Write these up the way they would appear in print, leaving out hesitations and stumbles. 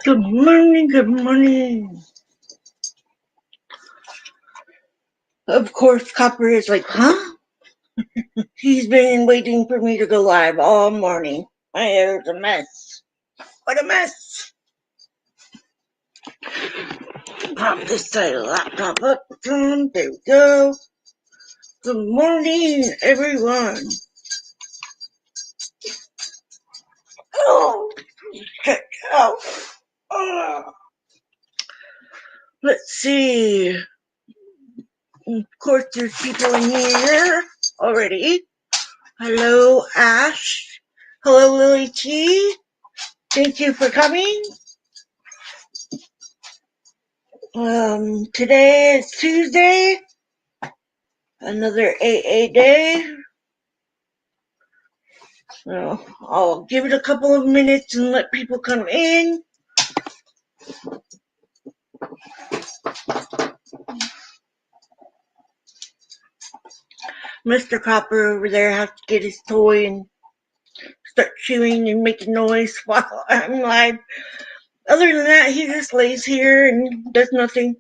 Good morning, good morning. Of course, Copper is like, huh? He's been waiting for me to go live all morning. My hair's a mess. What a mess. Pop this side of the laptop up. There we go. Good morning, everyone. Oh, check out. Let's see. Of course, there's people in here already. Hello, Ash. Hello, Lily T. Thank you for coming. Today is Tuesday, another AA day. So I'll give it a couple of minutes and let people come in. Mr. Copper over there has to get his toy and start chewing and making noise while I'm live. Other than that, he just lays here and does nothing.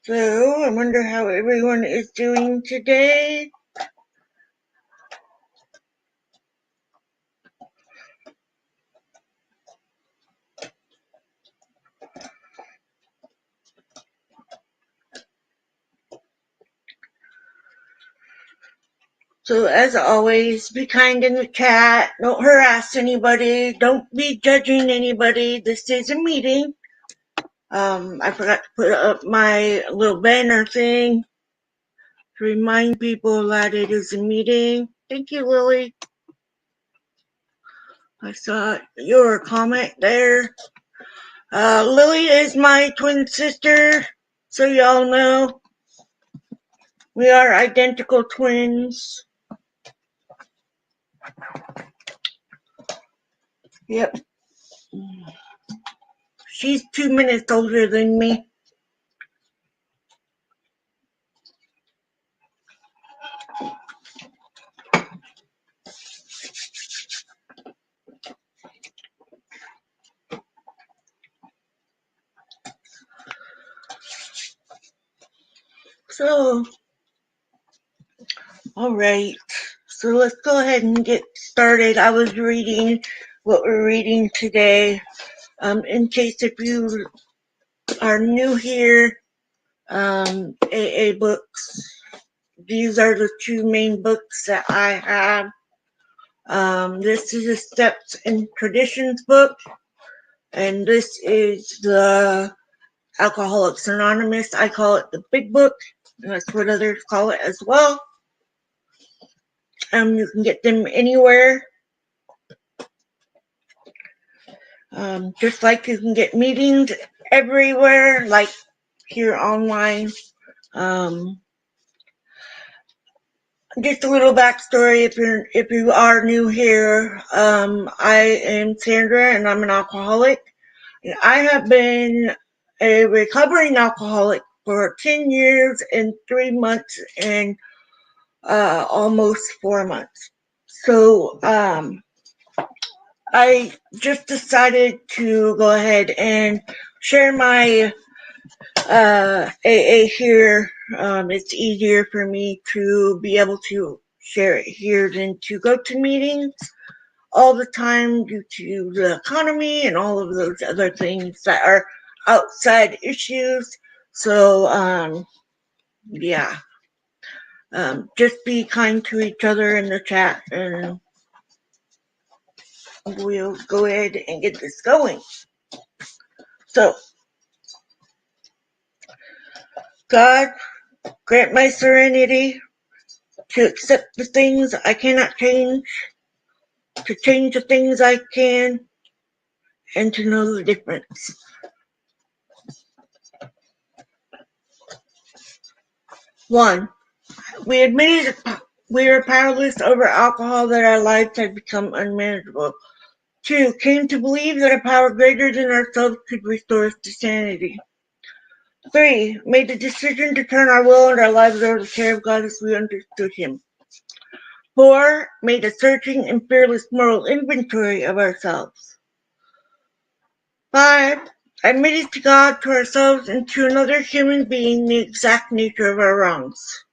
So I wonder how everyone is doing today. So as always, be kind in the chat. Don't harass anybody. Don't be judging anybody. This is a meeting. I forgot to put up my little banner thing to remind people that it is a meeting. Thank you, Lily. I saw your comment there. Lily is my twin sister, so y'all know. We are identical twins. Yep. She's 2 minutes older than me. So, all right. So let's go ahead and get started. I was reading what we're reading today. In case if you are new here, AA books. These are the two main books that I have. This is a Steps and Traditions book, and this is the Alcoholics Anonymous. I call it the Big Book, and that's what others call it as well. You can get them anywhere. Just like you can get meetings everywhere, like here online. Just a little backstory if you are new here. I am Sandra and I'm an alcoholic. And I have been a recovering alcoholic for 10 years and 3 months and almost 4 months. So I just decided to go ahead and share my AA here. It's easier for me to be able to share it here than to go to meetings all the time due to the economy and all of those other things that are outside issues. So, yeah. Just be kind to each other in the chat and we'll go ahead and get this going. So, God, grant my serenity to accept the things I cannot change, to change the things I can, and to know the difference. One, we admitted We were powerless over alcohol, that our lives had become unmanageable. 2. Came to believe that a power greater than ourselves could restore us to sanity. 3. Made the decision to turn our will and our lives over to the care of God as we understood Him. 4. Made a searching and fearless moral inventory of ourselves. 5. Admitted to God, to ourselves, and to another human being the exact nature of our wrongs.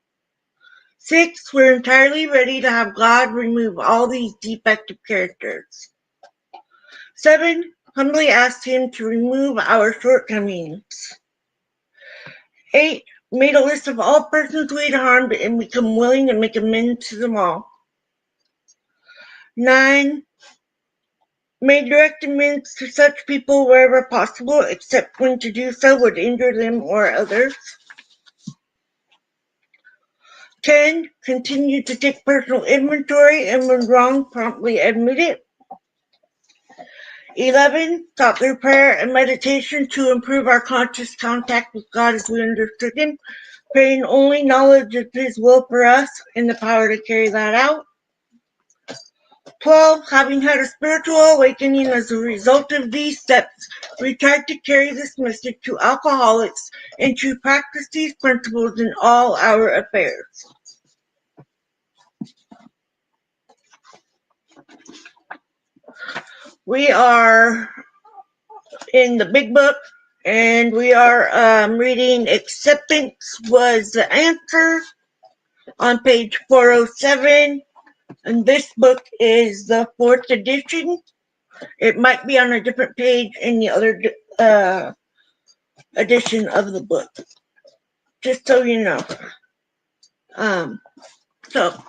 6. We're entirely ready to have God remove all these defective characters. 7. Humbly asked Him to remove our shortcomings. 8. Made a list of all persons we had harmed and become willing to make amends to them all. 9. Made direct amends to such people wherever possible, except when to do so would injure them or others. 10. Continued to take personal inventory and when wrong, promptly admit it. 11. Taught through prayer and meditation to improve our conscious contact with God as we understood Him, praying only knowledge of His will for us and the power to carry that out. 12. Having had a spiritual awakening as a result of these steps, we tried to carry this message to alcoholics and to practice these principles in all our affairs. We are in the big book, and we are reading Acceptance Was the Answer on page 407. And this book is the 4th edition. It might be on a different page in the other edition of the book, just so you know. So,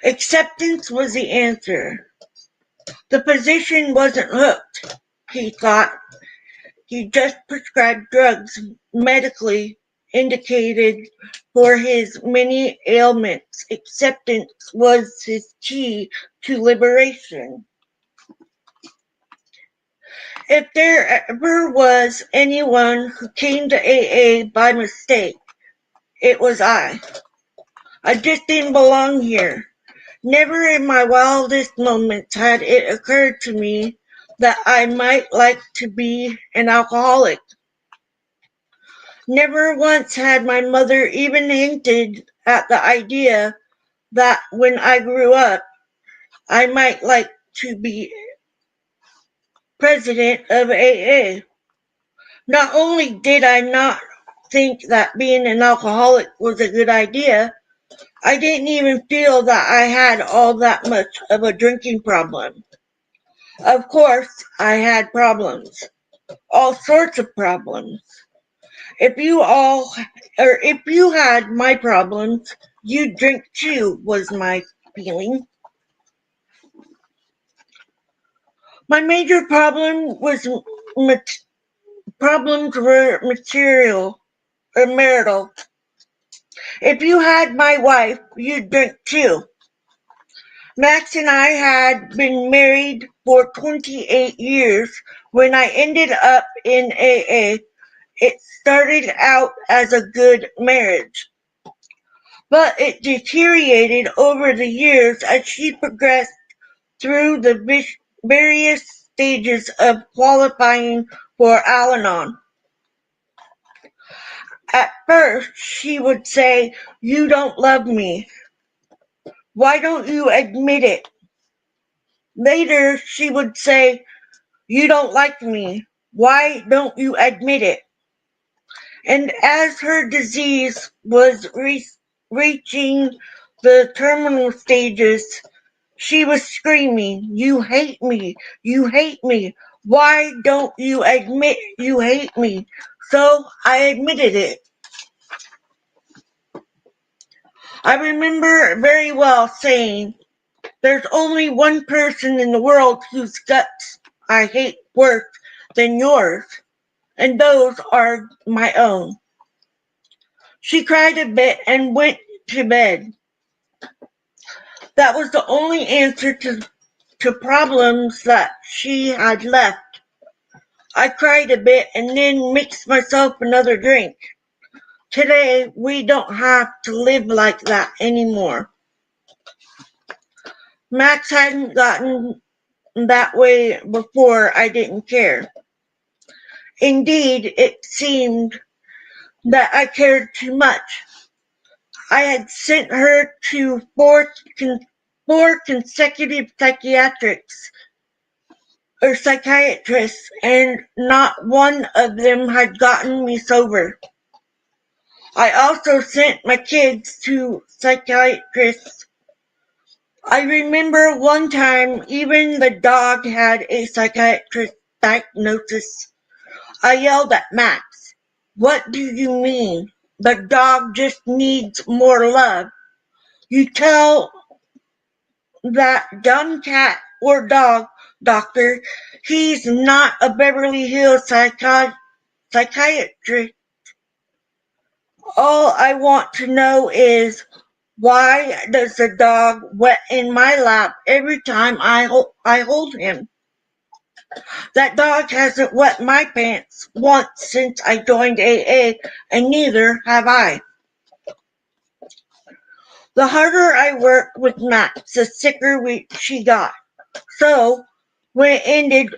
acceptance was the answer. The physician wasn't hooked, he thought. He just prescribed drugs medically indicated for his many ailments. Acceptance was his key to liberation. If there ever was anyone who came to AA by mistake, it was I. I just didn't belong here. Never in my wildest moments had it occurred to me that I might like to be an alcoholic. Never once had my mother even hinted at the idea that when I grew up, I might like to be president of AA. Not only did I not think that being an alcoholic was a good idea, I didn't even feel that I had all that much of a drinking problem. Of course, I had problems. All sorts of problems. If you had my problems, you'd drink too, was my feeling. My major problems were material or marital. If you had my wife, you'd drink too. Max and I had been married for 28 years when I ended up in AA. It started out as a good marriage, but it deteriorated over the years as she progressed through the various stages of qualifying for Al-Anon. At first, she would say, "You don't love me. Why don't you admit it?" Later, she would say, "You don't like me. Why don't you admit it?" And as her disease was reaching the terminal stages, she was screaming, "You hate me. You hate me. Why don't you admit you hate me?" So I admitted it. I remember very well saying, "There's only one person in the world whose guts I hate worse than yours, and those are my own." She cried a bit and went to bed. That was the only answer to problems that she had left. I cried a bit and then mixed myself another drink. Today, we don't have to live like that anymore. Max hadn't gotten that way before I didn't care. Indeed, it seemed that I cared too much. I had sent her to four consecutive psychiatrists, and not one of them had gotten me sober. I also sent my kids to psychiatrists. I remember one time even the dog had a psychiatrist diagnosis. I yelled at Max, "What do you mean? The dog just needs more love. You tell that dumb cat or dog, doctor, he's not a Beverly Hills psychiatrist. All I want to know is, why does the dog wet in my lap every time I hold him? That dog hasn't wet my pants once since I joined AA, and neither have I." The harder I worked with Max, the sicker she got. So when it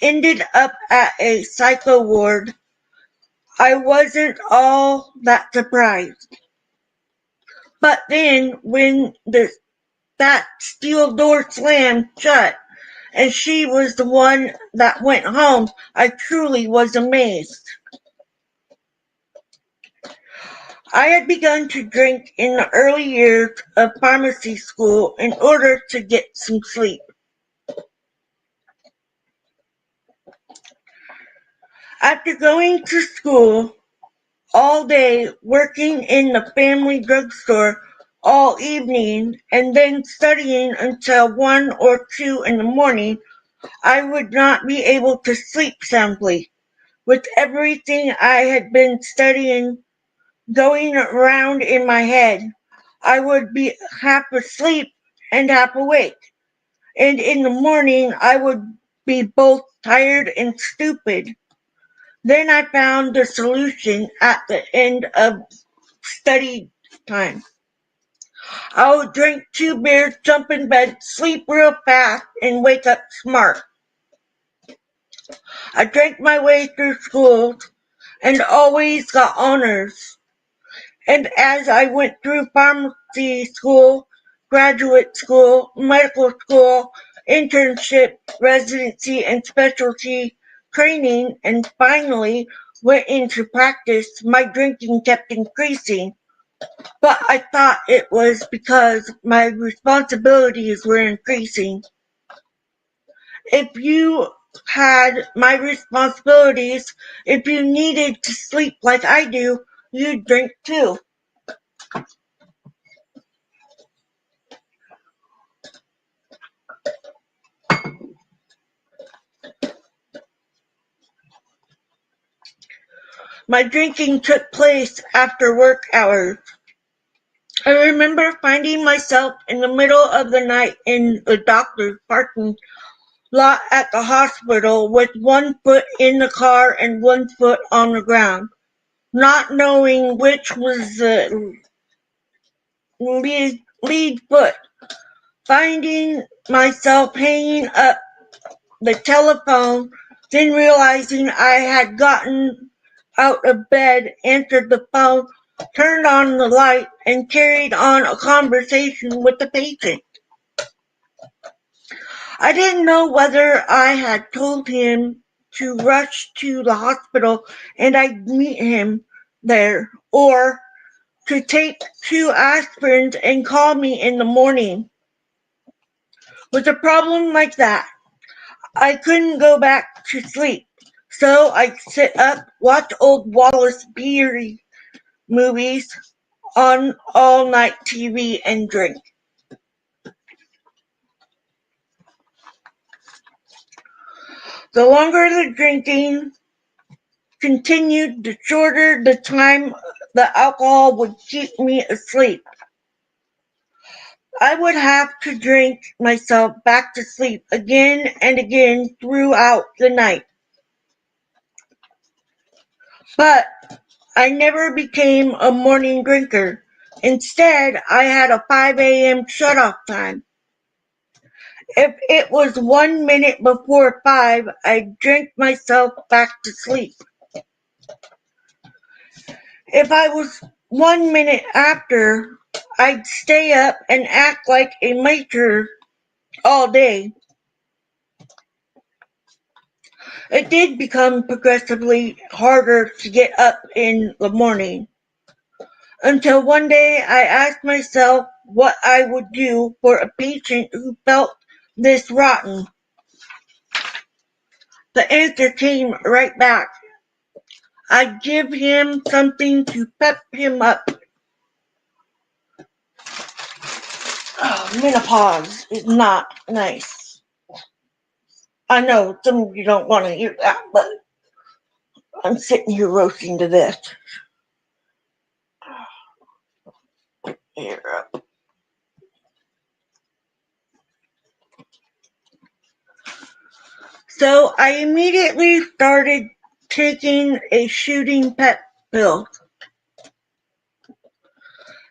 ended up at a psycho ward, I wasn't all that surprised. But then when that steel door slammed shut and she was the one that went home, I truly was amazed. I had begun to drink in the early years of pharmacy school in order to get some sleep. After going to school all day, working in the family drugstore all evening, and then studying until 1 or 2 in the morning, I would not be able to sleep soundly. With everything I had been studying going around in my head, I would be half asleep and half awake, and in the morning I would be both tired and stupid. Then I found the solution at the end of study time. I would drink 2 beers, jump in bed, sleep real fast, and wake up smart. I drank my way through school and always got honors. And as I went through pharmacy school, graduate school, medical school, internship, residency, and specialty training, and finally went into practice, my drinking kept increasing. But I thought it was because my responsibilities were increasing. If you had my responsibilities, if you needed to sleep like I do, you'd drink too. My drinking took place after work hours. I remember finding myself in the middle of the night in the doctor's parking lot at the hospital with one foot in the car and one foot on the ground, not knowing which was the lead foot. Finding myself hanging up the telephone, then realizing I had gotten out of bed, answered the phone, turned on the light, and carried on a conversation with the patient. I didn't know whether I had told him to rush to the hospital and I'd meet him there, or to take 2 aspirins and call me in the morning. With a problem like that, I couldn't go back to sleep, so I'd sit up, watch old Wallace Beery movies on all-night TV, and drink. The longer the drinking continued, the shorter the time the alcohol would keep me asleep. I would have to drink myself back to sleep again and again throughout the night. But I never became a morning drinker. Instead, I had a 5 a.m. shutoff time. If it was 1 minute before 5, I'd drink myself back to sleep. If I was 1 minute after, I'd stay up and act like a martyr all day. It did become progressively harder to get up in the morning, until one day I asked myself what I would do for a patient who felt this rotten. The answer came right back. I'd give him something to pep him up. Oh, menopause is not nice. I know some of you don't want to hear that, but I'm sitting here roasting to this. Here. So I immediately started taking a shooting pep pill.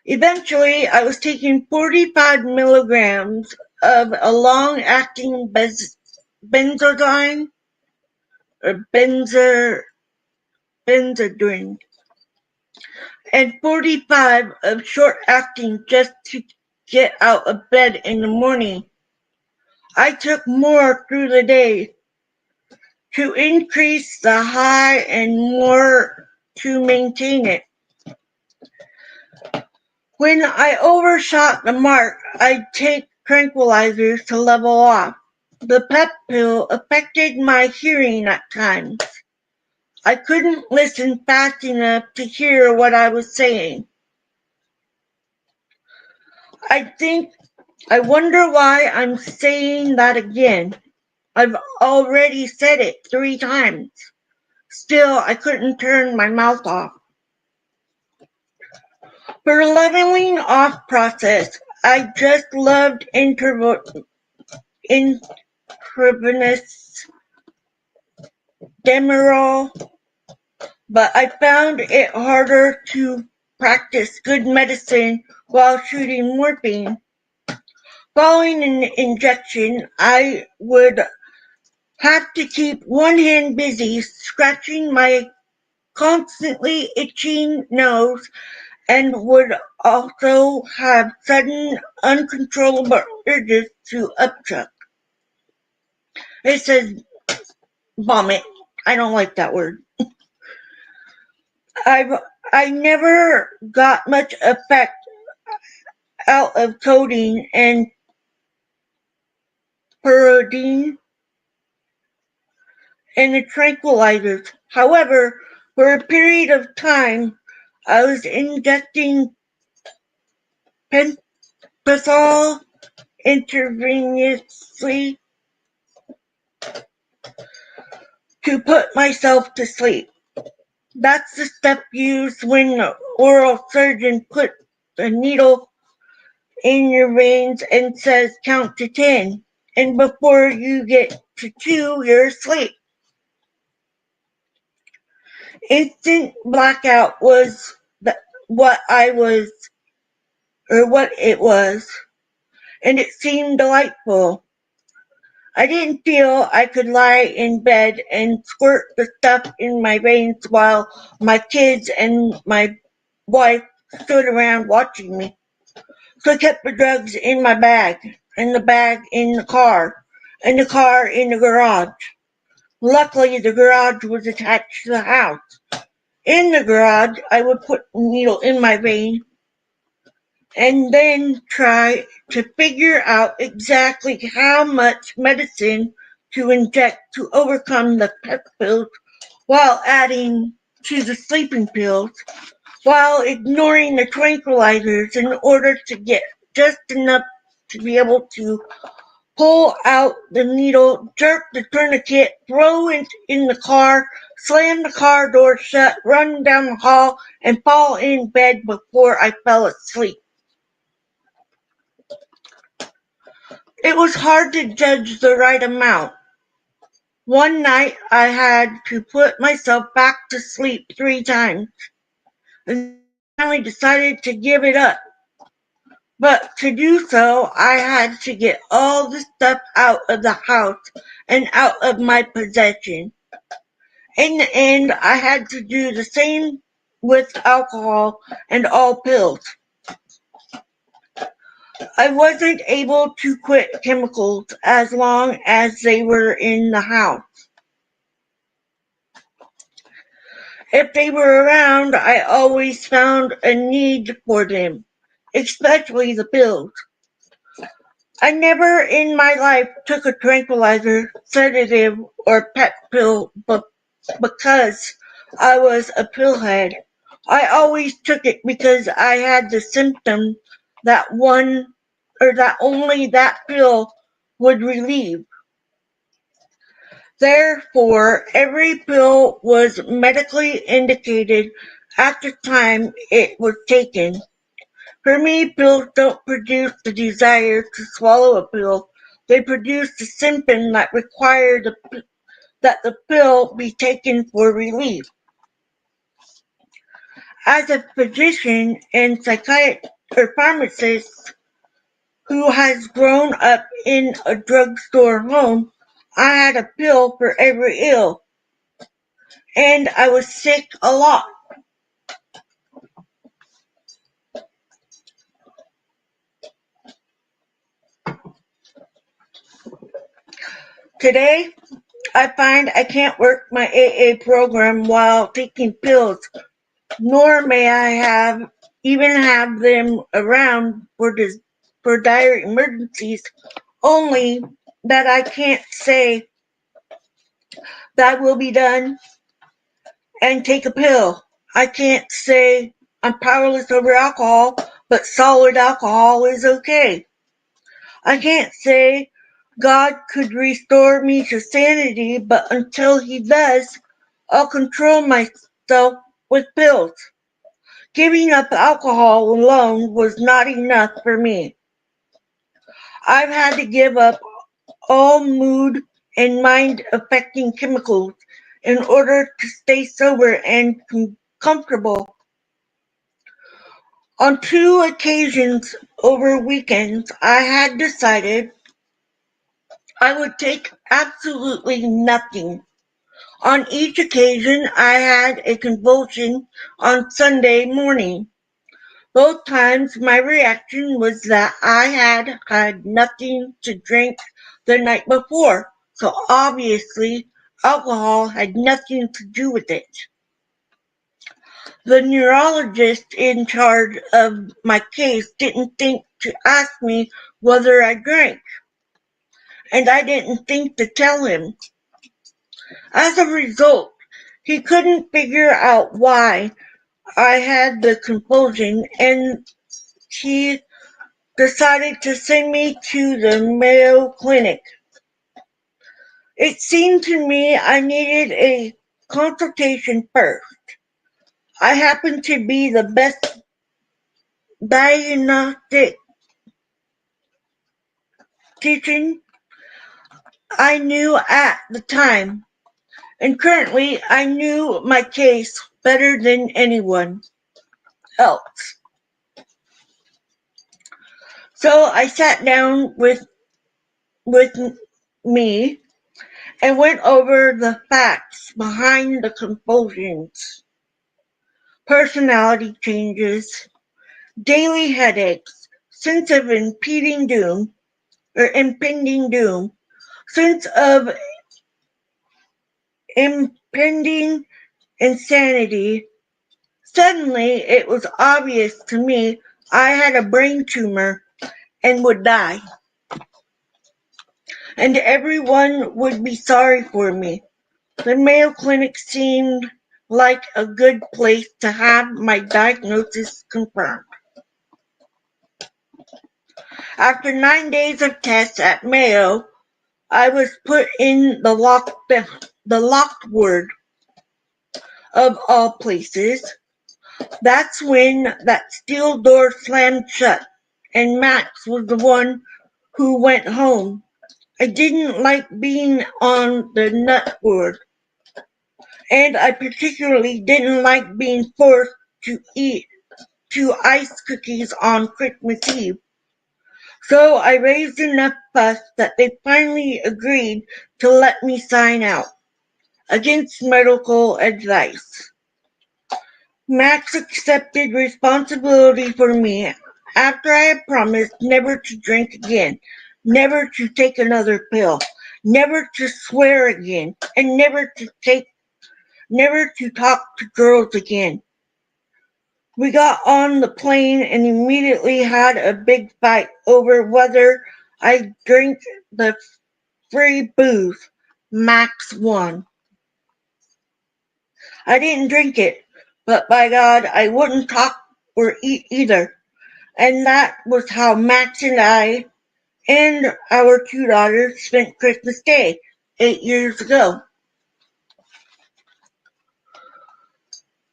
Eventually, I was taking 45 milligrams of a long-acting benzodyne or benzodrine, and 45 of short-acting just to get out of bed in the morning. I took more through the day to increase the high and more to maintain it. When I overshot the mark, I'd take tranquilizers to level off. The pep pill affected my hearing at times. I couldn't listen fast enough to hear what I was saying. I wonder why I'm saying that again. I've already said it 3 times. Still, I couldn't turn my mouth off. For the leveling off process, I just loved intravenous Demerol, but I found it harder to practice good medicine while shooting morphine. Following an injection, I would have to keep one hand busy scratching my constantly itching nose and would also have sudden uncontrollable urges to upchuck. It says vomit. I don't like that word. I never got much effect out of codeine and pyridine and the tranquilizers. However, for a period of time, I was injecting pentothal intravenously to put myself to sleep. That's the stuff used when the oral surgeon puts a needle in your veins and says count to 10. And before you get to 2, you're asleep. Instant blackout was what it was, and it seemed delightful. I didn't feel I could lie in bed and squirt the stuff in my veins while my kids and my wife stood around watching me. So I kept the drugs in my bag, and the bag in the car, and the car in the garage. Luckily, the garage was attached to the house. In the garage, I would put a needle in my vein and then try to figure out exactly how much medicine to inject to overcome the pep pills while adding to the sleeping pills, while ignoring the tranquilizers in order to get just enough to be able to pull out the needle, jerk the tourniquet, throw it in the car, slam the car door shut, run down the hall, and fall in bed before I fell asleep. It was hard to judge the right amount. One night I had to put myself back to sleep 3 times. finally decided to give it up. But to do so, I had to get all the stuff out of the house and out of my possession. In the end, I had to do the same with alcohol and all pills. I wasn't able to quit chemicals as long as they were in the house. If they were around, I always found a need for them, especially the pills. I never in my life took a tranquilizer, sedative, or pep pill because I was a pillhead. I always took it because I had the symptom that one or that only that pill would relieve. Therefore, every pill was medically indicated at the time it was taken. For me, pills don't produce the desire to swallow a pill. They produce the symptom that require that the pill be taken for relief. As a physician and psychiatrist or pharmacist who has grown up in a drugstore home, I had a pill for every ill, and I was sick a lot. Today, I find I can't work my AA program while taking pills, nor may I even have them around for dire emergencies, only that I can't say that will be done and take a pill. I can't say I'm powerless over alcohol, but solid alcohol is okay. I can't say God could restore me to sanity, but until He does, I'll control myself with pills. Giving up alcohol alone was not enough for me. I've had to give up all mood and mind affecting chemicals in order to stay sober and comfortable. On 2 occasions over weekends, I had decided I would take absolutely nothing. On each occasion, I had a convulsion on Sunday morning. Both times my reaction was that I had had nothing to drink the night before, so obviously alcohol had nothing to do with it. The neurologist in charge of my case didn't think to ask me whether I drank, and I didn't think to tell him. As a result, he couldn't figure out why I had the convulsion, and he decided to send me to the Mayo Clinic. It seemed to me I needed a consultation first. I happened to be the best diagnostician I knew at the time, and currently I knew my case better than anyone else. So I sat down with me and went over the facts behind the convulsions, personality changes, daily headaches, sense of impending doom, sense of impending insanity. Suddenly, it was obvious to me I had a brain tumor and would die, and everyone would be sorry for me. The Mayo Clinic seemed like a good place to have my diagnosis confirmed. After 9 days of tests at Mayo, I was put in the locked ward of all places. That's when that steel door slammed shut, and Max was the one who went home. I didn't like being on the nut ward, and I particularly didn't like being forced to eat to ice cookies on Christmas Eve. So I raised enough fuss that they finally agreed to let me sign out, against medical advice. Max accepted responsibility for me after I had promised never to drink again, never to take another pill, never to swear again, and never to talk to girls again. We got on the plane and immediately had a big fight over whether I drank the free booze. Max won. I didn't drink it, but by God, I wouldn't talk or eat either. And that was how Max and I and our two daughters spent Christmas Day 8 years ago.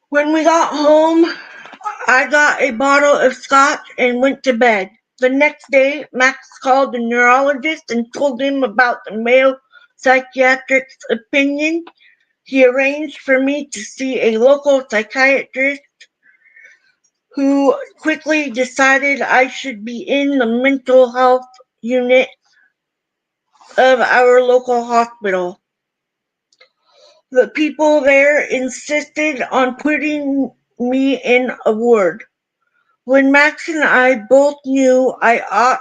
When we got home, I got a bottle of scotch and went to bed. The next day, Max called the neurologist and told him about the Mayo psychiatric's opinion. He arranged for me to see a local psychiatrist who quickly decided I should be in the mental health unit of our local hospital. The people there insisted on putting me in a ward. When Max and I both knew I ought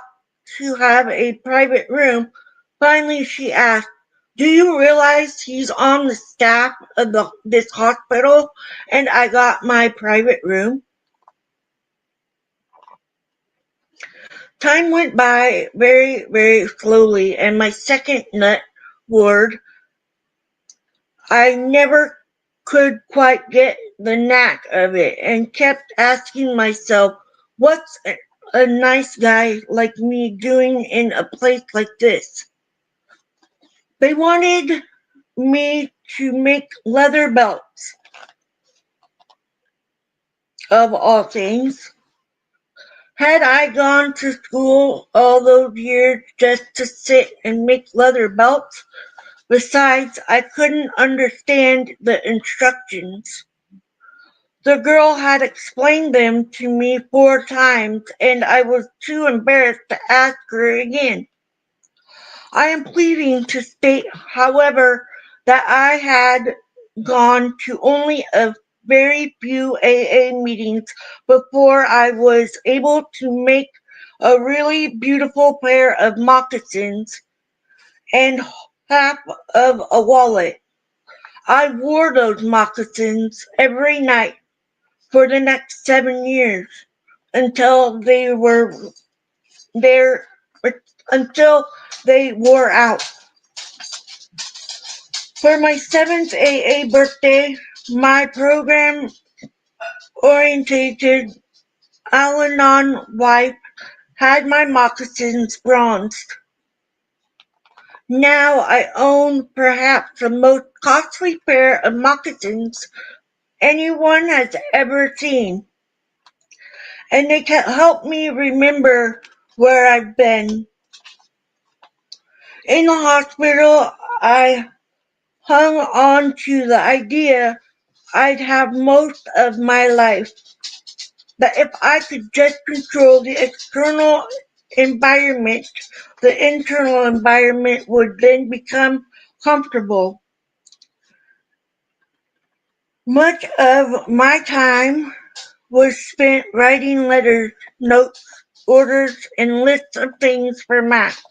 to have a private room, finally she asked, "Do you realize he's on the staff of this hospital and I got my private room?" Time went by very, very slowly, and my second nut ward, I never could quite get the knack of it and kept asking myself, what's a nice guy like me doing in a place like this? They wanted me to make leather belts, of all things. Had I gone to school all those years just to sit and make leather belts? Besides, I couldn't understand the instructions. The girl had explained them to me 4 times, and I was too embarrassed to ask her again. I am pleasing to state, however, that I had gone to only a very few AA meetings before I was able to make a really beautiful pair of moccasins and half of a wallet. I wore those moccasins every night for the next 7 years until they were there until they wore out. For my 7th AA birthday, my program orientated Al-Anon wife had my moccasins bronzed. Now I own perhaps the most costly pair of moccasins anyone has ever seen, and they can help me remember where I've been. In the hospital, I hung on to the idea I'd have most of my life, that if I could just control the external environment, the internal environment would then become comfortable. Much of my time was spent writing letters, notes, orders, and lists of things for Max,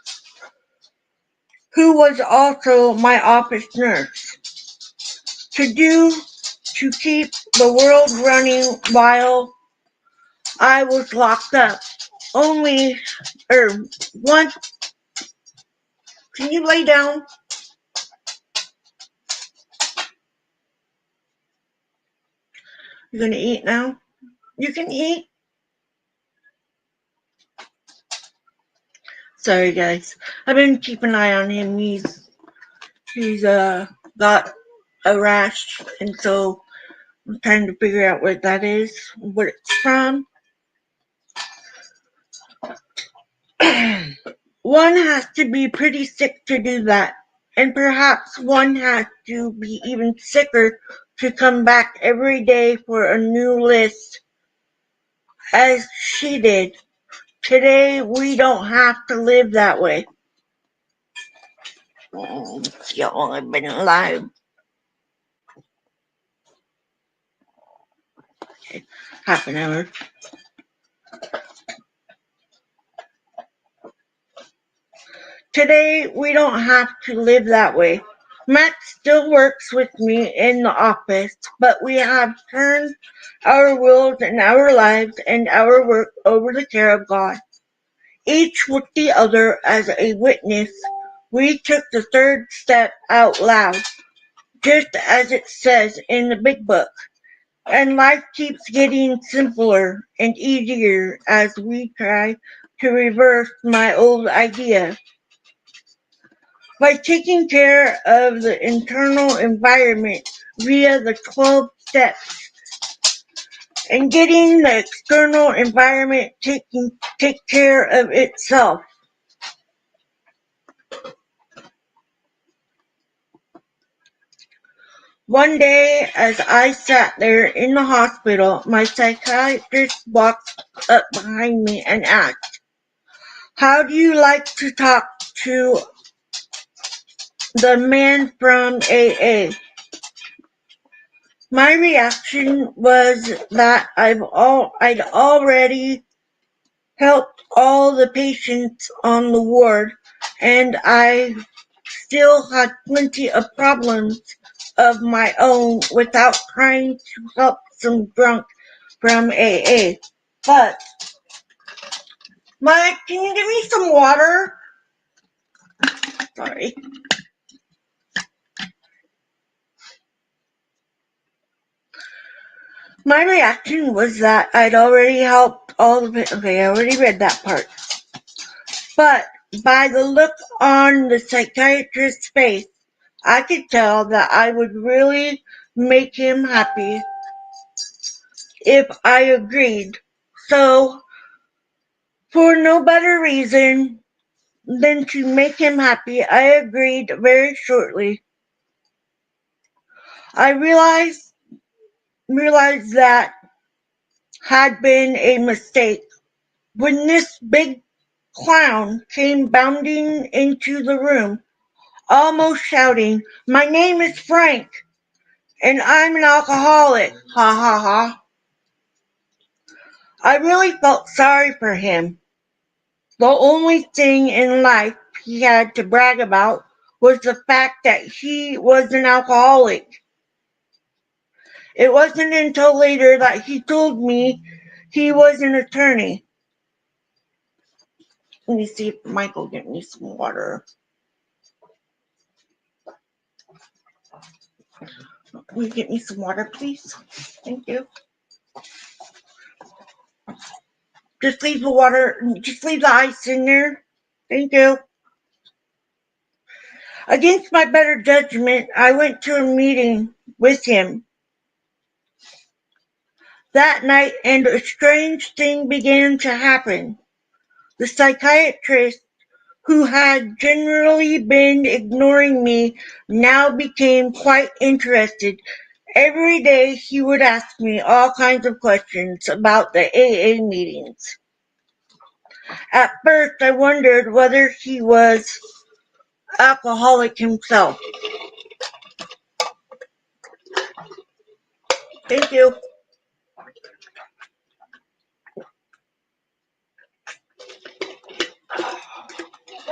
who was also my office nurse, to keep the world running while I was locked up. Once, can you lay down? You gonna eat now? You can eat. Sorry guys, I've been keeping an eye on him. He's got a rash, and so I'm trying to figure out what that is, what it's from. One has to be pretty sick to do that, and perhaps one has to be even sicker to come back every day for a new list as she did. Today, we don't have to live that way. It's only been alive half an hour. Today, we don't have to live that way. Matt still works with me in the office, but we have turned our wills and our lives and our work over the care of God. Each with the other as a witness, we took the third step out loud, just as it says in the big book. And life keeps getting simpler and easier as we try to reverse my old idea. By taking care of the internal environment via the 12 steps and getting the external environment take care of itself. One day, as I sat there in the hospital, my psychiatrist walked up behind me and asked, "How do you like to talk to the man from AA?" My reaction was that I'd already helped all the patients on the ward, and I still had plenty of problems of my own without trying to help some drunk from AA. But, Mike, can you give me some water? Sorry. My reaction was that I'd already helped all the okay, I already read that part. But by the look on the psychiatrist's face, I could tell that I would really make him happy if I agreed. So, for no better reason than to make him happy, I agreed very shortly. I realized that had been a mistake when this big clown came bounding into the room, almost shouting, "My name is Frank, and I'm an alcoholic, ha ha ha." I really felt sorry for him. The only thing in life he had to brag about was the fact that he was an alcoholic. It wasn't until later that he told me he was an attorney. Let me see if Michael get me some water. Will you get me some water, please? Thank you. Just leave the water, just leave the ice in there. Thank you. Against my better judgment, I went to a meeting with him that night, and a strange thing began to happen. The psychiatrist, who had generally been ignoring me, now became quite interested. Every day he would ask me all kinds of questions about the AA meetings. At first I wondered whether he was alcoholic himself. Thank you.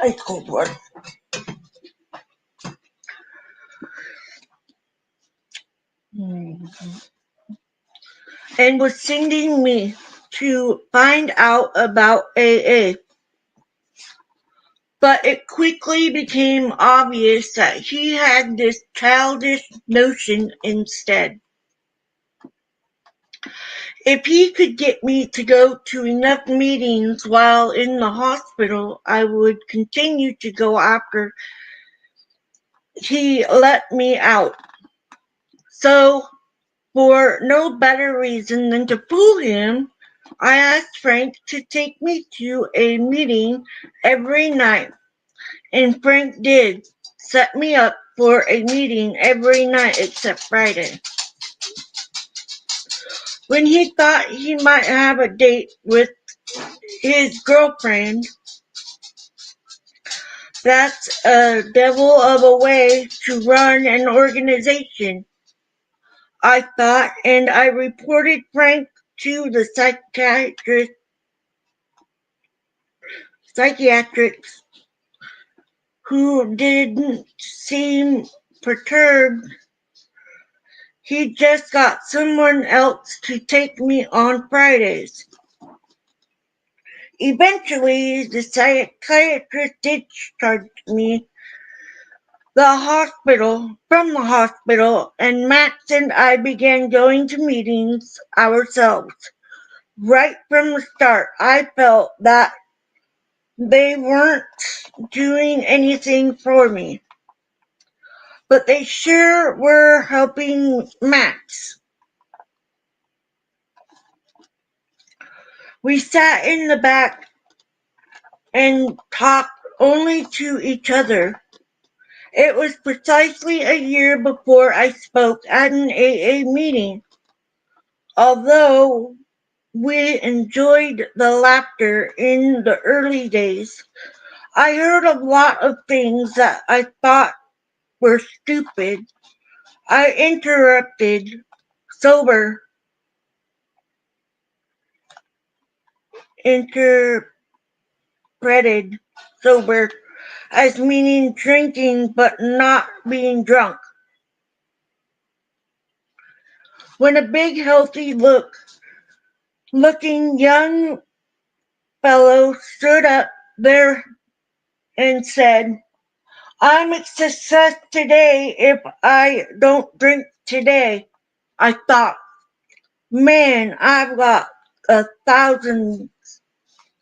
Ice cold water. And was sending me to find out about AA. But it quickly became obvious that he had this childish notion instead. If he could get me to go to enough meetings while in the hospital, I would continue to go after he let me out. So, for no better reason than to fool him, I asked Frank to take me to a meeting every night. And Frank did set me up for a meeting every night except Friday. When he thought he might have a date with his girlfriend. That's a devil of a way to run an organization, I thought, and I reported Frank to the psychiatrists, who didn't seem perturbed. He just got someone else to take me on Fridays. Eventually, the psychiatrist discharged me from the hospital, and Max and I began going to meetings ourselves. Right from the start, I felt that they weren't doing anything for me, but they sure were helping Max. We sat in the back and talked only to each other. It was precisely a year before I spoke at an AA meeting. Although we enjoyed the laughter in the early days, I heard a lot of things that I thought were stupid. I interrupted, sober, interpreted sober as meaning drinking but not being drunk. When a big, healthy looking young fellow stood up there and said, "I'm a success today if I don't drink today." I thought, man, I've got 1,000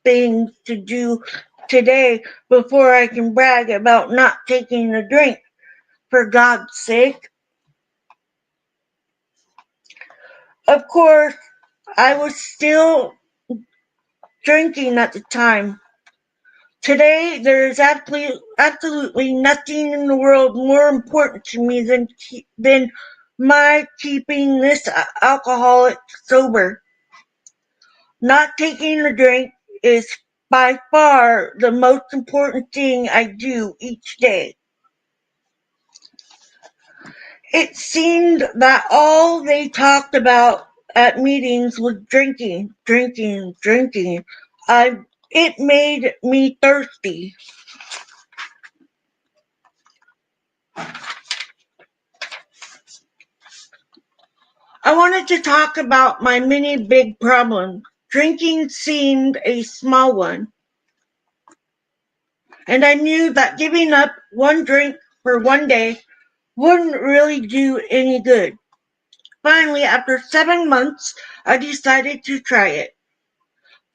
things to do today before I can brag about not taking a drink, for God's sake. Of course, I was still drinking at the time. Today, there is absolutely nothing in the world more important to me than my keeping this alcoholic sober. Not taking a drink is by far the most important thing I do each day. It seemed that all they talked about at meetings was drinking, drinking, drinking. It made me thirsty. I wanted to talk about my many big problems. Drinking seemed a small one, and I knew that giving up one drink for one day wouldn't really do any good. Finally, after 7 months, I decided to try it.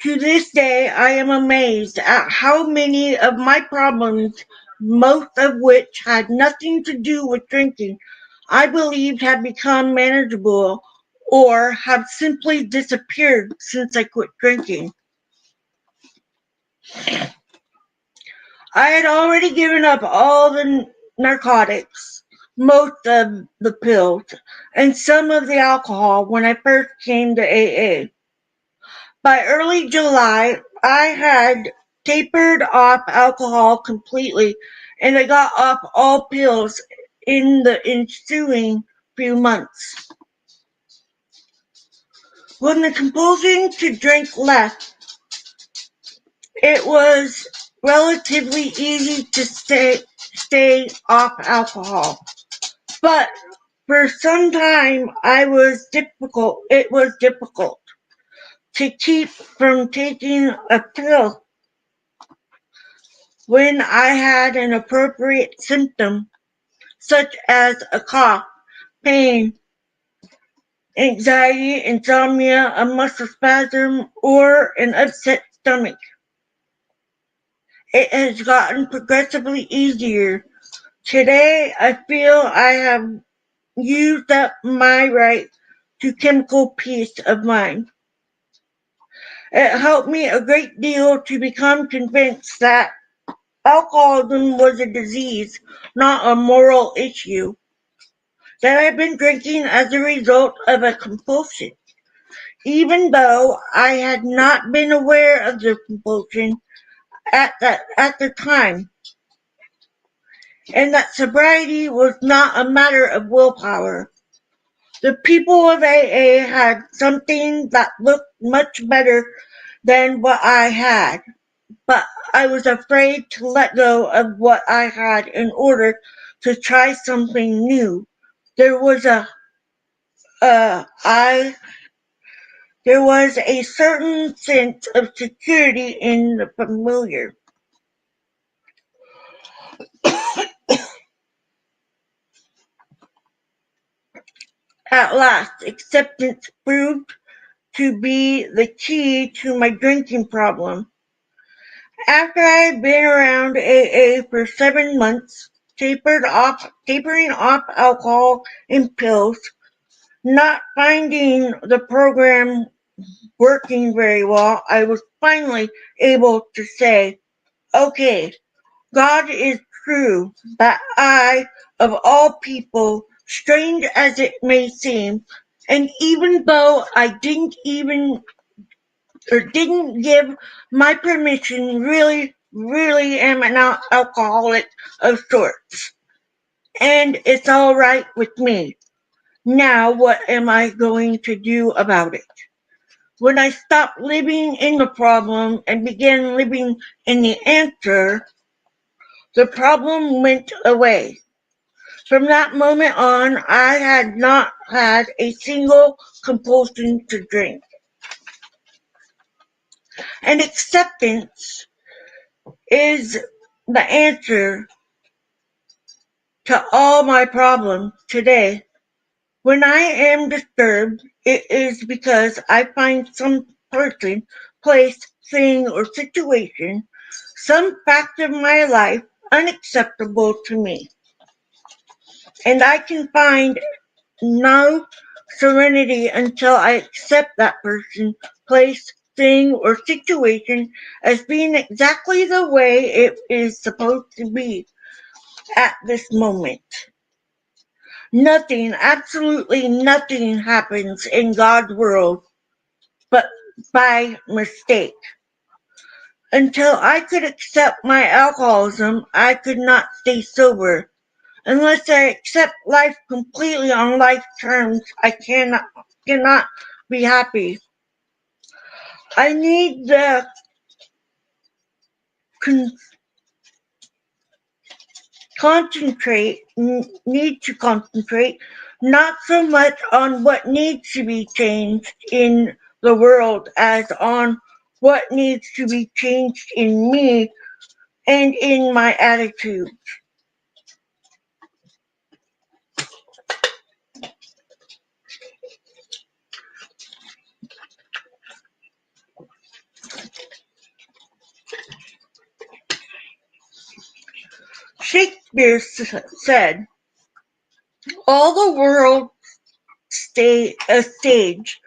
To this day, I am amazed at how many of my problems, most of which had nothing to do with drinking, I believed had become manageable or have simply disappeared since I quit drinking. I had already given up all the narcotics, most of the pills, and some of the alcohol when I first came to AA. By early July, I had tapered off alcohol completely, and I got off all pills in the ensuing few months. When the compulsion to drink left, it was relatively easy to stay off alcohol. But for some time it was difficult to keep from taking a pill when I had an appropriate symptom, such as a cough, pain, anxiety, insomnia, a muscle spasm, or an upset stomach. It has gotten progressively easier. Today, I feel I have used up my right to chemical peace of mind. It helped me a great deal to become convinced that alcoholism was a disease, not a moral issue, that I've been drinking as a result of a compulsion. even though I had not been aware of the compulsion at the time, and that sobriety was not a matter of willpower. The people of AA had something that looked much better than what I had, but I was afraid to let go of what I had in order to try something new. There was a I there was a certain sense of security in the familiar. At last, acceptance proved to be the key to my drinking problem. After I had been around AA for 7 months, tapering off alcohol and pills, not finding the program working very well, I was finally able to say, okay, God is true, that I, of all people, strange as it may seem, and even though I didn't give my permission, really am an alcoholic of sorts. And it's all right with me. Now what am I going to do about it? When I stopped living in the problem and began living in the answer, the problem went away. From that moment on, I had not had a single compulsion to drink. And acceptance is the answer to all my problems today. When I am disturbed, it is because I find some person, place, thing, or situation, some fact of my life unacceptable to me. And I can find no serenity until I accept that person, place, thing, or situation as being exactly the way it is supposed to be at this moment. Nothing, absolutely nothing happens in God's world but by mistake. Until I could accept my alcoholism, I could not stay sober. Unless I accept life completely on life terms, I cannot be happy. I need the con- need to concentrate not so much on what needs to be changed in the world as on what needs to be changed in me and in my attitude. Shakespeare said, all the world a stage,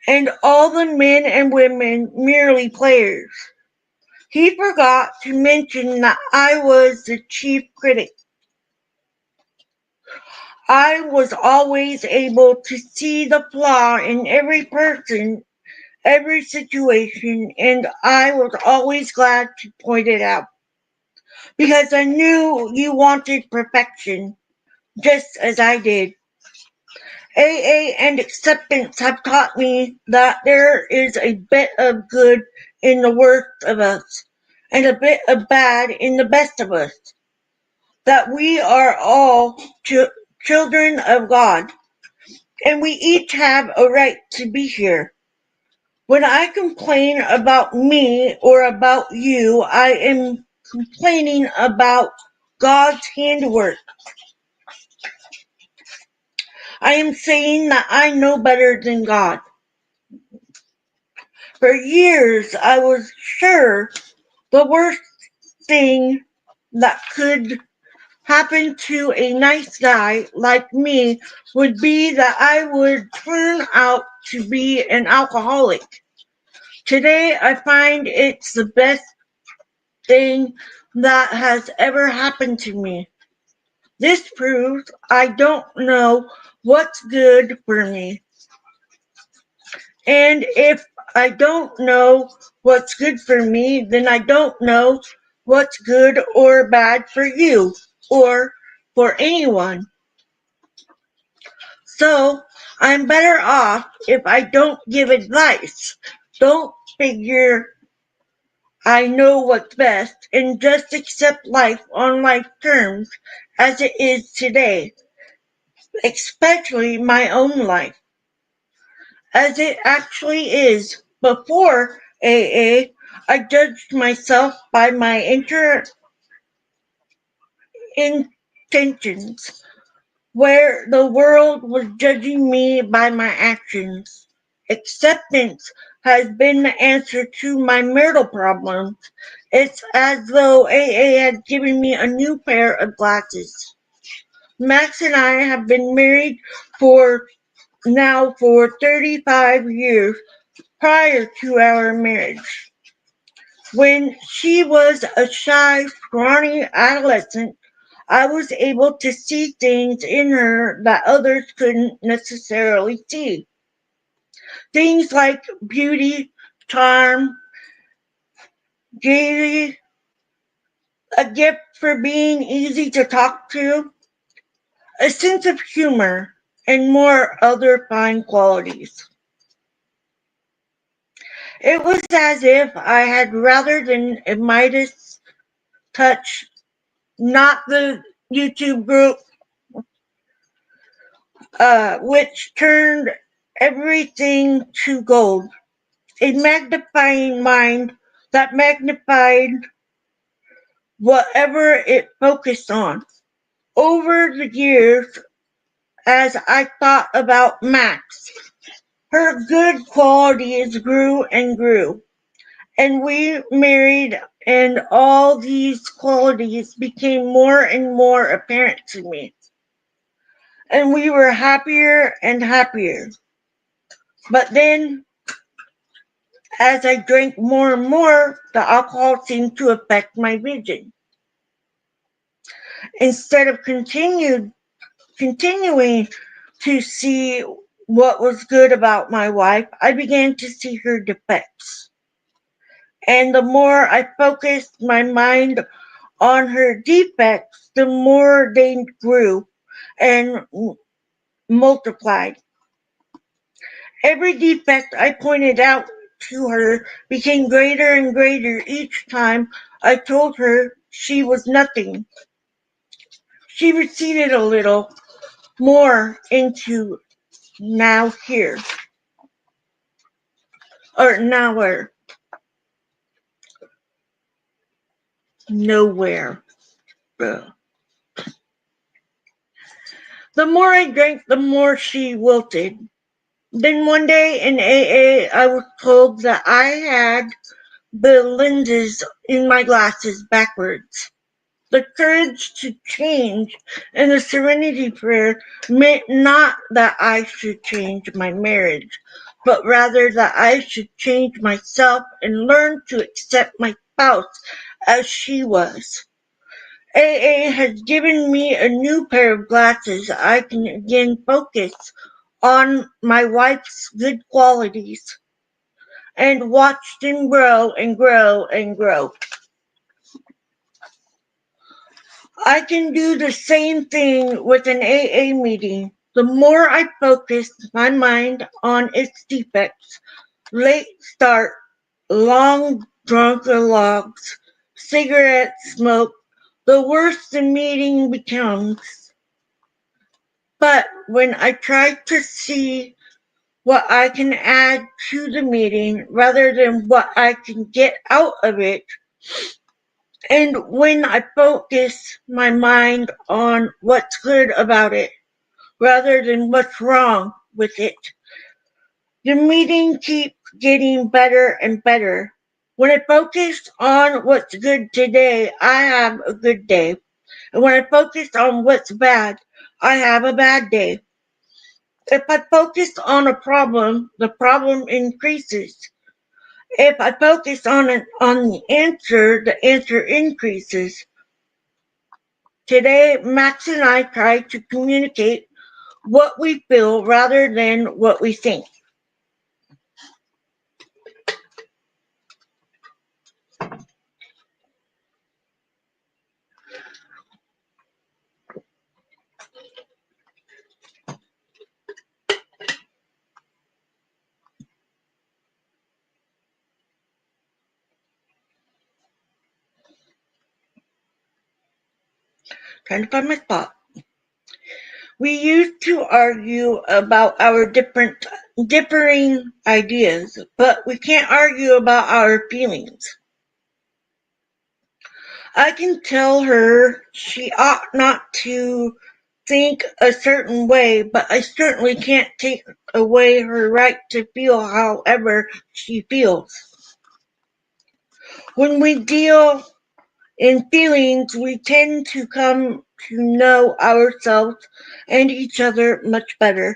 and all the men and women merely players. He forgot to mention that I was the chief critic. I was always able to see the flaw in every person, every situation, and I was always glad to point it out. Because I knew you wanted perfection, just as I did. AA and acceptance have taught me that there is a bit of good in the worst of us, and a bit of bad in the best of us. That we are all children of God, and we each have a right to be here. When I complain about me or about you, I am complaining about God's handwork. I am saying that I know better than God. For years, I was sure the worst thing that could happen to a nice guy like me would be that I would turn out to be an alcoholic. Today, I find it's the best thing that has ever happened to me. This proves I don't know what's good for me. And if I don't know what's good for me, then I don't know what's good or bad for you or for anyone. So I'm better off if I don't give advice. Don't figure I know what's best and just accept life on life terms as it is today, especially my own life, as it actually is. Before AA, I judged myself by my intentions, where the world was judging me by my actions. Acceptance has been the answer to my marital problems. It's as though AA had given me a new pair of glasses. Max and I have been married for 35 years prior to our marriage. When she was a shy, scrawny adolescent, I was able to see things in her that others couldn't necessarily see. Things like beauty, charm, gaiety, a gift for being easy to talk to, a sense of humor, and more other fine qualities. It was as if I had rather than a Midas touch, not the YouTube group, which turned everything to gold. A magnifying mind that magnified whatever it focused on. Over the years, as I thought about Max, her good qualities grew and grew, and we married, and all these qualities became more and more apparent to me. And we were happier and happier. But then, as I drank more and more, the alcohol seemed to affect my vision. Instead of continuing to see what was good about my wife, I began to see her defects. And the more I focused my mind on her defects, the more they grew and multiplied. Every defect I pointed out to her became greater and greater each time I told her she was nothing. She receded a little more into now here, or nowhere, nowhere. Ugh. The more I drank, the more she wilted. Then one day in AA, I was told that I had the lenses in my glasses backwards. The courage to change and the serenity prayer meant not that I should change my marriage, but rather that I should change myself and learn to accept my spouse as she was. AA has given me a new pair of glasses. I can again focus on my wife's good qualities and watch them grow and grow and grow. I can do the same thing with an AA meeting. The more I focus my mind on its defects, late start, long drunken logs, cigarette smoke, the worse the meeting becomes. But when I try to see what I can add to the meeting rather than what I can get out of it, and when I focus my mind on what's good about it rather than what's wrong with it, the meeting keeps getting better and better. When I focus on what's good today, I have a good day. And when I focus on what's bad, I have a bad day. If I focus on a problem, the problem increases. If I focus on the answer increases. Today, Max and I try to communicate what we feel rather than what we think. Trying to find my spot. We used to argue about our differing ideas, but we can't argue about our feelings. I can tell her she ought not to think a certain way, but I certainly can't take away her right to feel however she feels. When we deal in feelings, we tend to come to know ourselves and each other much better.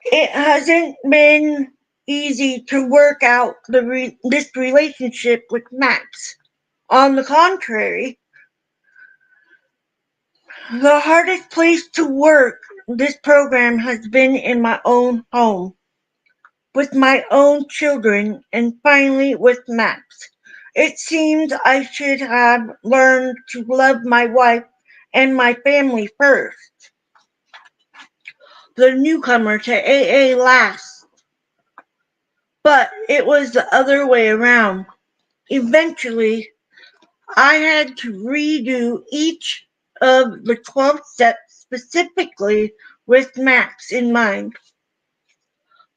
It hasn't been easy to work out this relationship with Max. On the contrary, the hardest place to work this program has been in my own home, with my own children, and finally with Max. It seems I should have learned to love my wife and my family first. The newcomer to AA last, but it was the other way around. Eventually, I had to redo each of the 12 steps specifically with Max in mind.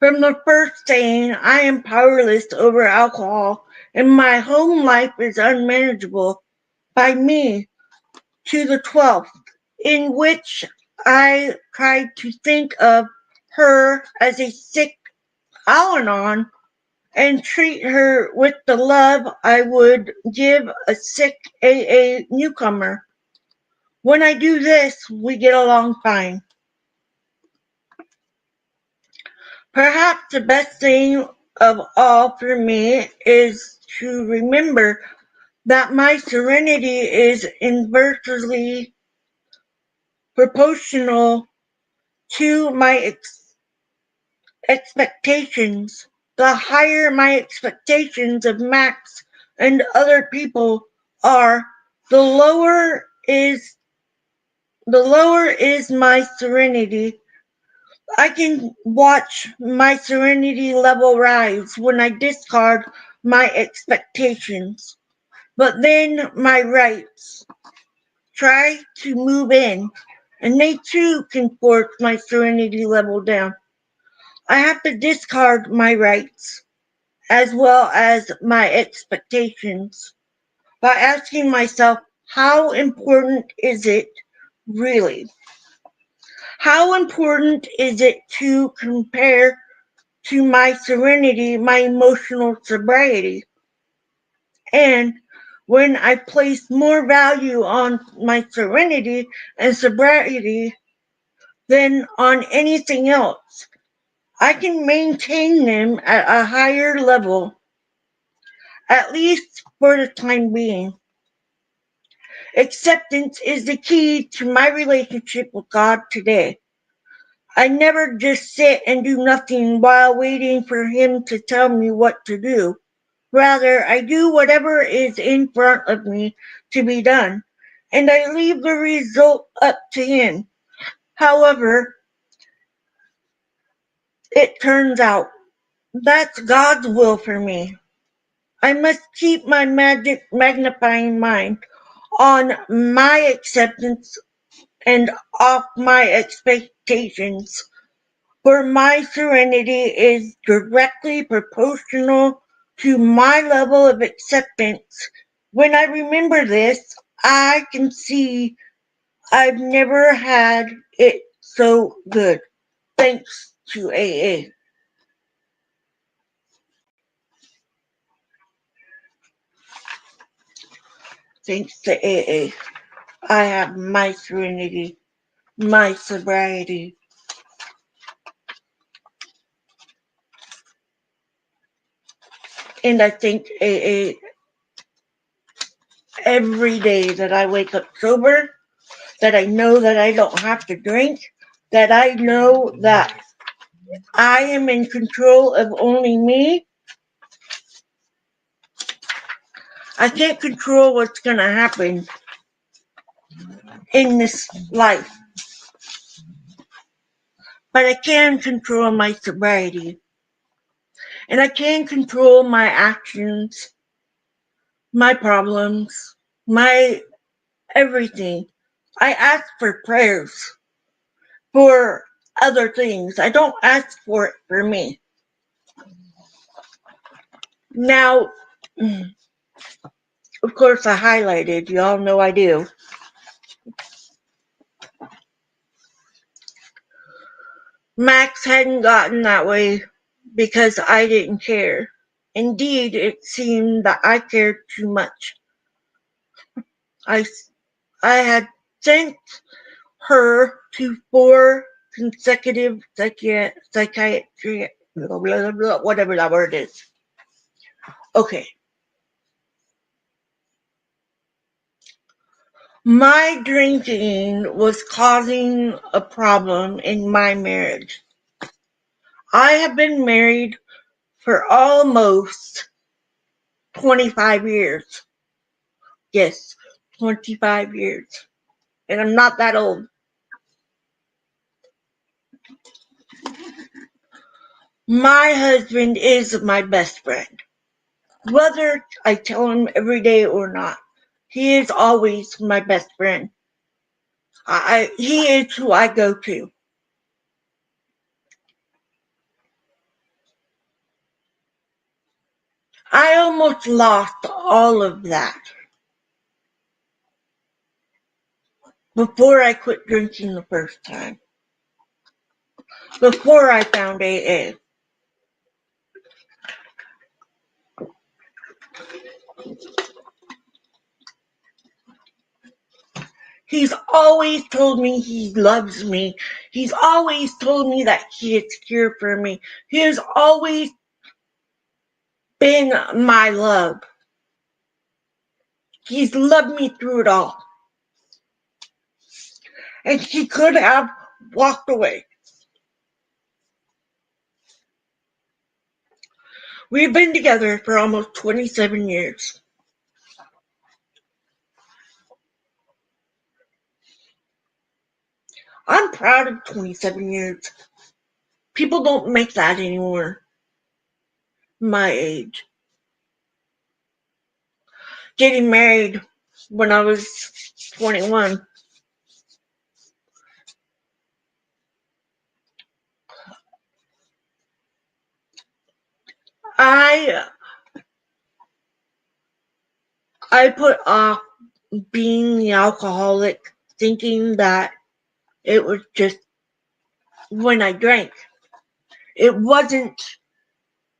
From the first saying, I am powerless over alcohol and my home life is unmanageable by me, to the 12th, in which I tried to think of her as a sick Al-Anon and treat her with the love I would give a sick AA newcomer. When I do this, we get along fine. Perhaps the best thing of all for me is to remember that my serenity is inversely proportional to my expectations. The higher my expectations of Max and other people are, the lower is my serenity. I can watch my serenity level rise when I discard my expectations. But then my rights try to move in, and they too can force my serenity level down. I have to discard my rights as well as my expectations by asking myself, how important is it really? How important is it to compare to my serenity, my emotional sobriety? And when I place more value on my serenity and sobriety than on anything else, I can maintain them at a higher level, at least for the time being. Acceptance is the key to my relationship with God today. I never just sit and do nothing while waiting for Him to tell me what to do. Rather, I do whatever is in front of me to be done, and I leave the result up to Him. However, it turns out that's God's will for me. I must keep my magic magnifying mind on my acceptance and off my expectations, for my serenity is directly proportional to my level of acceptance. When I remember this, I can see I've never had it so good. Thanks to AA. Thanks to AA, I have my serenity, my sobriety. And I thank AA every day that I wake up sober, that I know that I don't have to drink, that I know that I am in control of only me. I can't control what's going to happen in this life, but I can control my sobriety. And I can control my actions, my problems, my everything. I ask for prayers for other things. I don't ask for it for me. Now, of course, I highlighted. Y'all know I do. Max hadn't gotten that way because I didn't care. Indeed, it seemed that I cared too much. I had sent her to 4 consecutive psychiatry, blah, blah, blah, whatever that word is. Okay. My drinking was causing a problem in my marriage. I have been married for almost 25 years. Yes, 25 years. And I'm not that old. My husband is my best friend. Whether I tell him every day or not, he is always my best friend. He is who I go to. I almost lost all of that before I quit drinking the first time. Before I found AA. He's always told me he loves me. He's always told me that he is here for me. He has always been my love. He's loved me through it all. And he could have walked away. We've been together for almost 27 years. I'm proud of 27 years. People don't make that anymore. My age. Getting married when I was 21. I put off being the alcoholic, thinking that it was just when I drank. It wasn't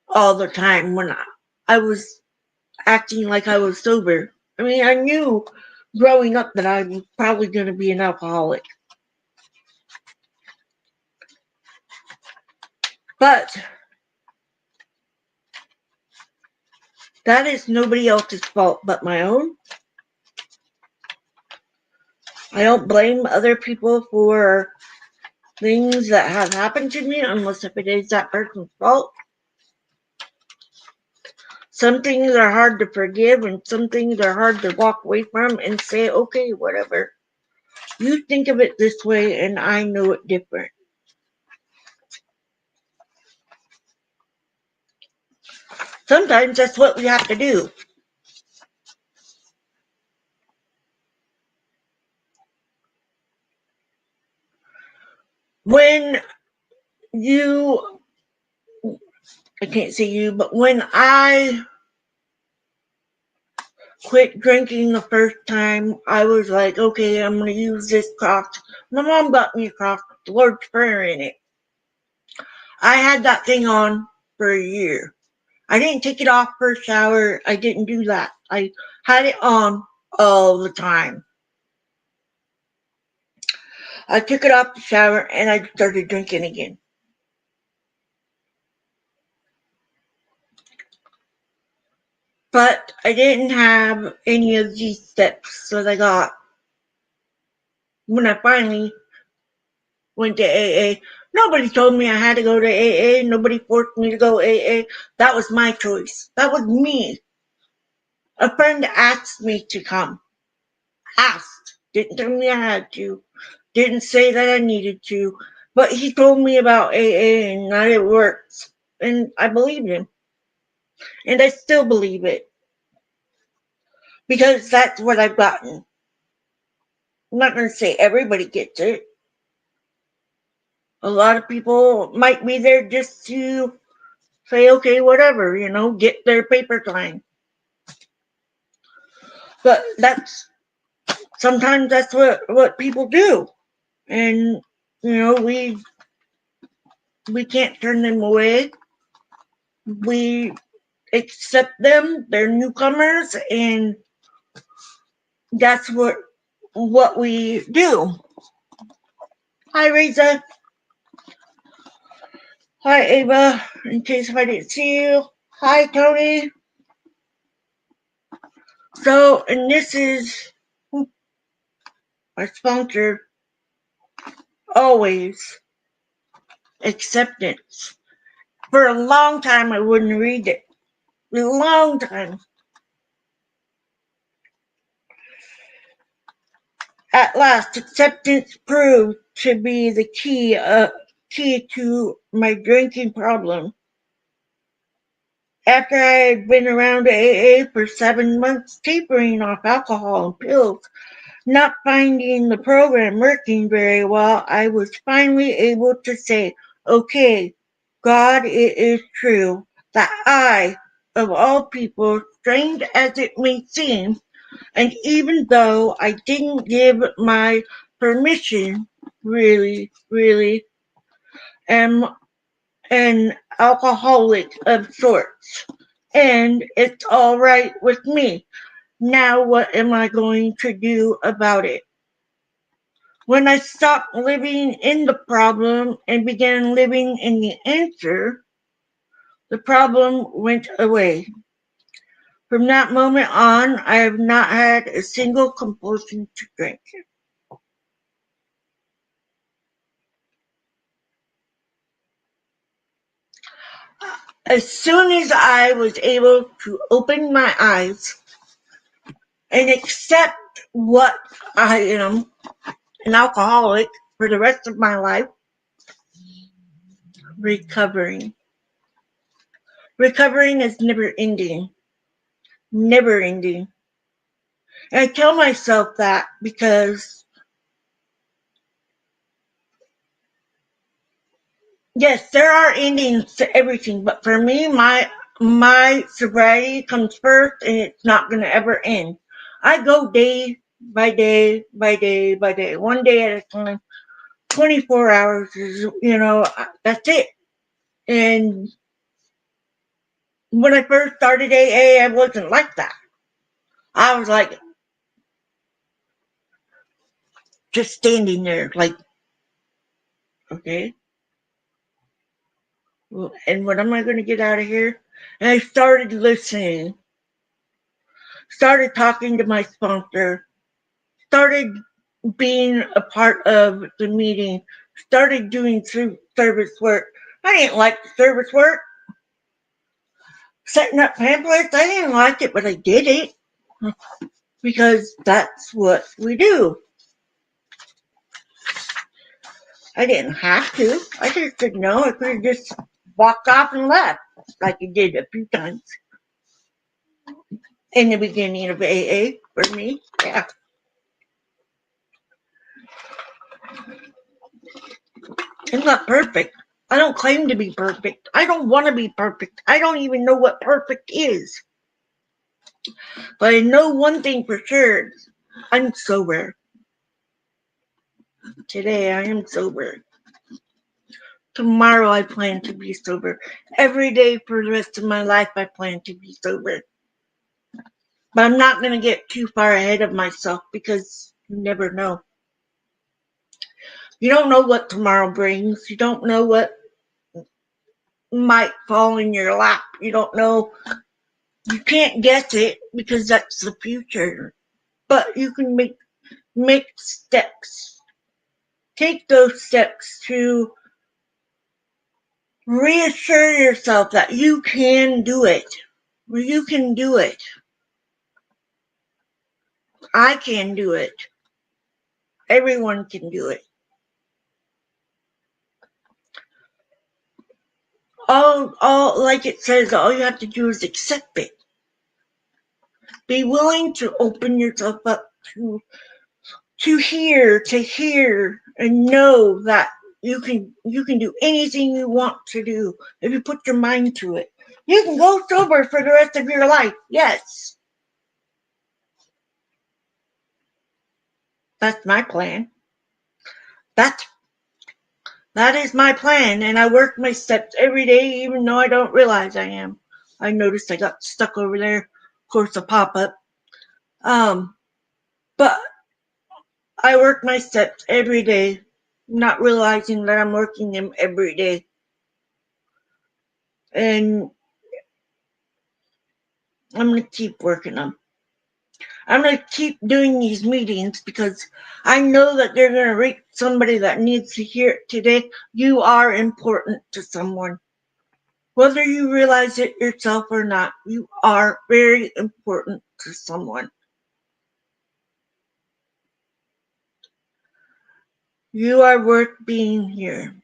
all the time when I was acting like I was sober. I mean, I knew growing up that I was probably going to be an alcoholic. But that is nobody else's fault but my own. I don't blame other people for things that have happened to me unless if it is that person's fault. Some things are hard to forgive and some things are hard to walk away from and say, okay, whatever. You think of it this way and I know it different. Sometimes that's what we have to do. When I can't say you, but when I quit drinking the first time, I was like, okay, I'm going to use this cross. My mom got me a cross with the Lord's Prayer in it. I had that thing on for a year. I didn't take it off for a shower. I didn't do that. I had it on all the time. I took it off the shower and I started drinking again. But I didn't have any of these steps that I got when I finally went to AA. Nobody told me I had to go to AA. Nobody forced me to go AA. That was my choice. That was me. A friend asked me to come. Asked. Didn't tell me I had to. Didn't say that I needed to. But he told me about AA and that it works. And I believed him. And I still believe it. Because that's what I've gotten. I'm not going to say everybody gets it. A lot of people might be there just to say, okay, whatever, get their paper time. But sometimes that's what people do. And, we can't turn them away. We accept them. They're newcomers, and that's what we do. Hi, Reza. Hi, Ava. In case if I didn't see you. Hi, Tony. So, and this is our sponsor, always acceptance. For a long time, I wouldn't read it. A long time. At last, acceptance proved to be the key to my drinking problem. After I had been around AA for 7 months, tapering off alcohol and pills, not finding the program working very well, I was finally able to say, okay, God, it is true that I, of all people, strange as it may seem, and even though I didn't give my permission, really, really am an alcoholic of sorts. And it's all right with me. Now what am I going to do about it? When I stopped living in the problem and began living in the answer, the problem went away. From that moment on, I have not had a single compulsion to drink. As soon as I was able to open my eyes and accept what I am, an alcoholic for the rest of my life, recovering. Recovering is never ending. Never ending. And I tell myself that because, yes, there are endings to everything, but for me, my sobriety comes first, and it's not going to ever end. I go day by day by day by day, one day at a time. 24 hours is, that's it. And when I first started AA, I wasn't like that. I was like just standing there, like, okay, well, and when am I going to get out of here? And I started listening, started talking to my sponsor, started being a part of the meeting, started doing service work. I didn't like the service work. Setting up pamphlets, I didn't like it, but I did it because that's what we do. I didn't have to. I just said no. I could have just walked off and left, like I did a few times in the beginning of AA for me. Yeah. It's not perfect. I don't claim to be perfect. I don't want to be perfect. I don't even know what perfect is. But I know one thing for sure. I'm sober. Today I am sober. Tomorrow I plan to be sober. Every day for the rest of my life I plan to be sober. But I'm not going to get too far ahead of myself because you never know. You don't know what tomorrow brings. You don't know what might fall in your lap. You don't know. You can't guess it because that's the future. But you can make steps. Take those steps to reassure yourself that you can do it. You can do it. I can do it. Everyone can do it. All like it says, all you have to do is accept it. Be willing to open yourself up to hear and know that you can do anything you want to do if you put your mind to it. You can go sober for the rest of your life. Yes. That's my plan. That's That is my plan, and I work my steps every day, even though I don't realize I am. I noticed I got stuck over there. Of course, a pop up. But I work my steps every day, not realizing that I'm working them every day. And I'm going to keep working them. I'm going to keep doing these meetings because I know that they're going to reach somebody that needs to hear it today. You are important to someone. Whether you realize it yourself or not, you are very important to someone. You are worth being here.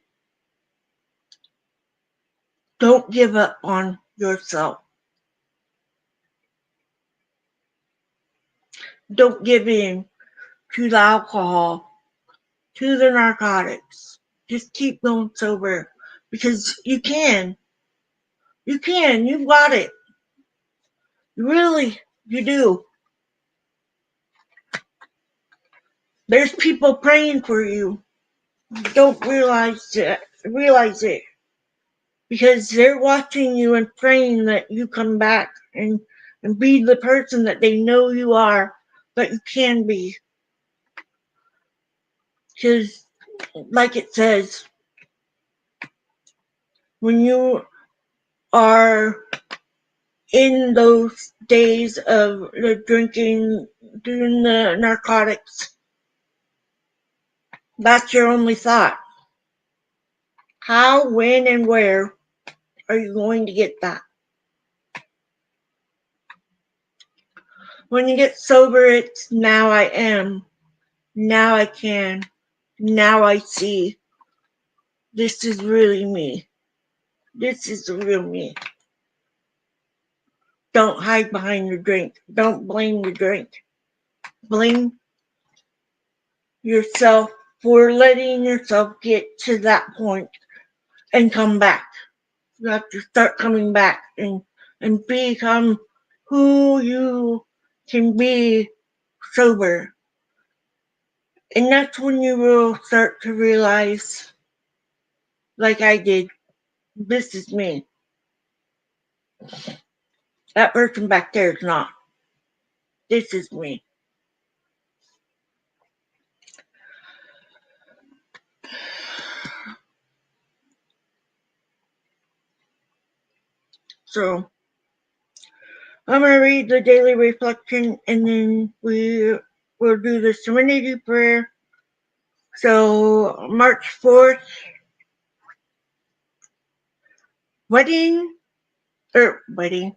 Don't give up on yourself. Don't give in to the alcohol, to the narcotics. Just keep going sober because you can. You can. You've got it. Really, you do. There's people praying for you. You don't realize it because they're watching you and praying that you come back and be the person that they know you are, that you can be. Because, like it says, when you are in those days of the drinking, doing the narcotics, that's your only thought. How, when, and where are you going to get that? When you get sober, it's now I am. Now I can. Now I see. This is really me. This is the real me. Don't hide behind the drink. Don't blame the drink. Blame yourself for letting yourself get to that point and come back. You have to start coming back and become who you can be sober. And that's when you will start to realize, like I did, this is me. That person back there is not. This is me. So I'm going to read the daily reflection and then we will do the serenity prayer. So March 4th, reading the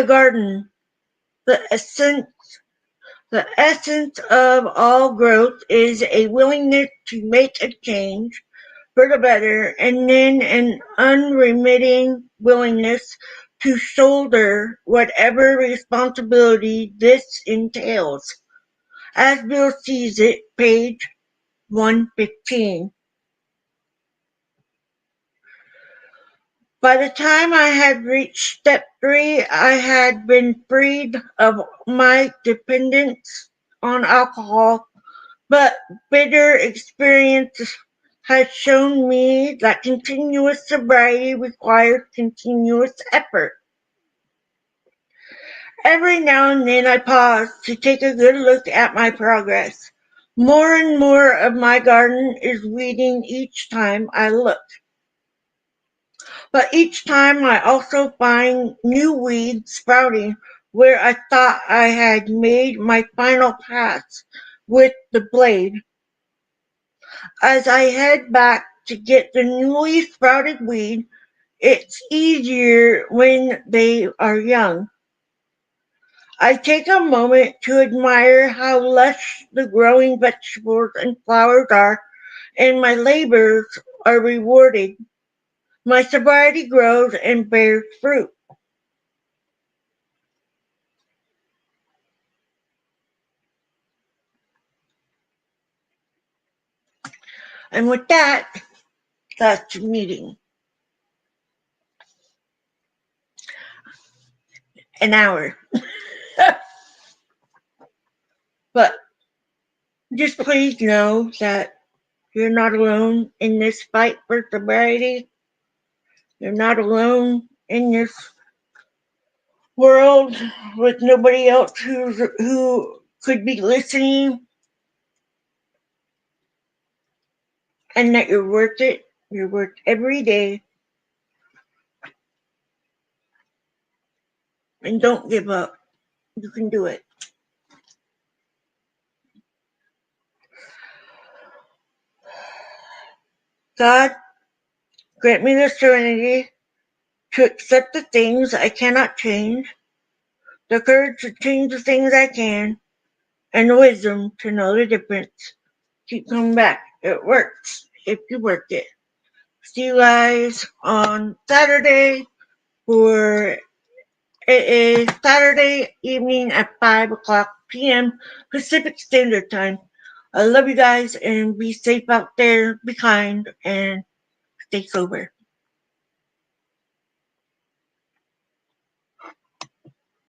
garden. The essence of all growth is a willingness to make a change for the better, and then an unremitting willingness to shoulder whatever responsibility this entails. As Bill sees it, page 115. By the time I had reached step 3, I had been freed of my dependence on alcohol, but bitter experience has shown me that continuous sobriety requires continuous effort. Every now and then I pause to take a good look at my progress. More and more of my garden is weeding each time I look. But each time I also find new weeds sprouting where I thought I had made my final pass with the blade. As I head back to get the newly sprouted weed, it's easier when they are young. I take a moment to admire how lush the growing vegetables and flowers are, and my labors are rewarded. My sobriety grows and bears fruit. And with that, that's your meeting. An hour. But just please know that you're not alone in this fight for sobriety. You're not alone in this world with nobody else who could be listening, and that you're worth it. You're worth every day, and don't give up. You can do it. God, grant me the serenity to accept the things I cannot change, the courage to change the things I can, and the wisdom to know the difference. Keep coming back. It works if you work it. See you guys on Saturday for it is Saturday evening at 5 o'clock p.m. Pacific Standard Time. I love you guys and be safe out there, be kind, and stay sober.